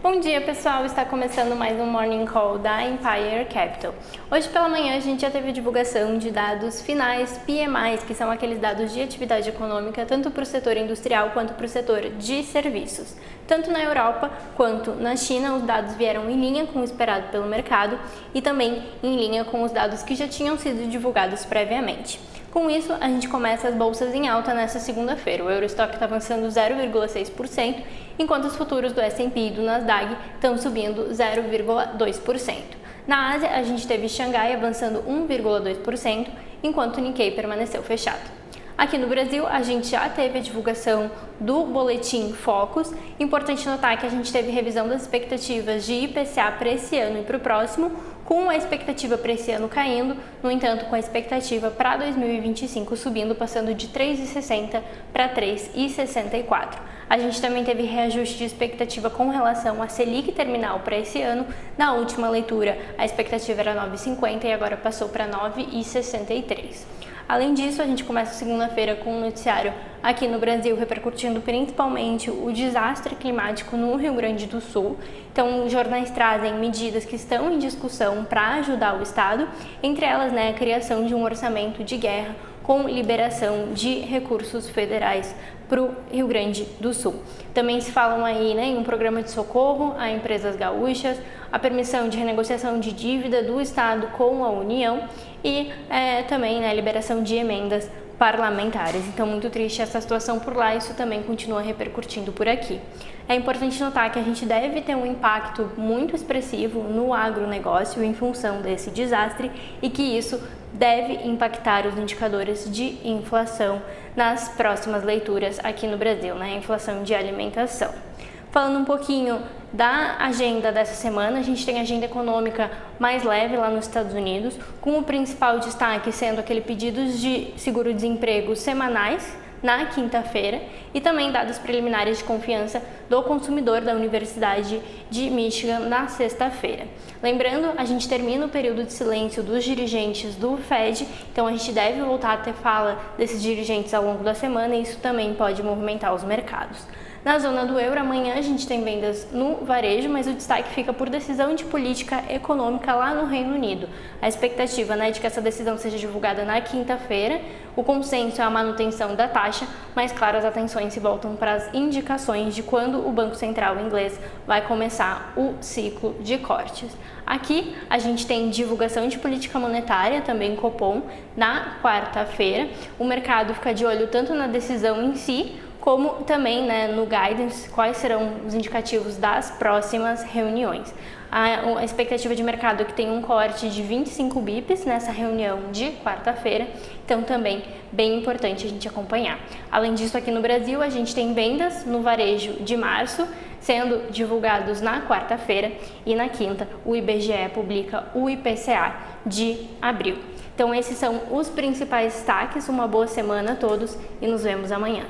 Bom dia, pessoal! Está começando mais um Morning Call da Empire Capital. Hoje pela manhã a gente já teve a divulgação de dados finais PMIs, que são aqueles dados de atividade econômica, tanto para o setor industrial quanto para o setor de serviços. Tanto na Europa quanto na China, os dados vieram em linha com o esperado pelo mercado e também em linha com os dados que já tinham sido divulgados previamente. Com isso, a gente começa as bolsas em alta nesta segunda-feira. O Eurostock está avançando 0,6%, enquanto os futuros do S&P e do Nasdaq estão subindo 0,2%. Na Ásia, a gente teve Xangai avançando 1,2%, enquanto o Nikkei permaneceu fechado. Aqui no Brasil, a gente já teve a divulgação do boletim Focus. Importante notar que a gente teve revisão das expectativas de IPCA para esse ano e para o próximo, com a expectativa para esse ano caindo, no entanto, com a expectativa para 2025 subindo, passando de 3,60 para 3,64. A gente também teve reajuste de expectativa com relação à Selic terminal para esse ano. Na última leitura, a expectativa era 9,50 e agora passou para 9,63. Além disso, a gente começa segunda-feira com um noticiário aqui no Brasil repercutindo principalmente o desastre climático no Rio Grande do Sul. Então, os jornais trazem medidas que estão em discussão para ajudar o Estado, entre elas, a criação de um orçamento de guerra com liberação de recursos federais para o Rio Grande do Sul. Também se falam aí em um programa de socorro a empresas gaúchas, a permissão de renegociação de dívida do Estado com a União e também a liberação de emendas parlamentares. Então, muito triste essa situação por lá, isso também continua repercutindo por aqui. É importante notar que a gente deve ter um impacto muito expressivo no agronegócio em função desse desastre e que isso deve impactar os indicadores de inflação nas próximas leituras aqui no Brasil, inflação de alimentação. Falando um pouquinho da agenda dessa semana, a gente tem a agenda econômica mais leve lá nos Estados Unidos, com o principal destaque sendo aquele pedidos de seguro-desemprego semanais na quinta-feira e também dados preliminares de confiança do consumidor da Universidade de Michigan na sexta-feira. Lembrando, a gente termina o período de silêncio dos dirigentes do Fed, então a gente deve voltar a ter fala desses dirigentes ao longo da semana e isso também pode movimentar os mercados. Na zona do euro, amanhã a gente tem vendas no varejo, mas o destaque fica por decisão de política econômica lá no Reino Unido. A expectativa de que essa decisão seja divulgada na quinta-feira. O consenso é a manutenção da taxa, mas claro, as atenções se voltam para as indicações de quando o Banco Central inglês vai começar o ciclo de cortes. Aqui a gente tem divulgação de política monetária, também Copom, na quarta-feira. O mercado fica de olho tanto na decisão em si, como também no guidance, quais serão os indicativos das próximas reuniões. A expectativa de mercado é que tem um corte de 25 bips nessa reunião de quarta-feira, então também bem importante a gente acompanhar. Além disso, aqui no Brasil, a gente tem vendas no varejo de março, sendo divulgados na quarta-feira, e na quinta o IBGE publica o IPCA de abril. Então esses são os principais destaques, uma boa semana a todos e nos vemos amanhã.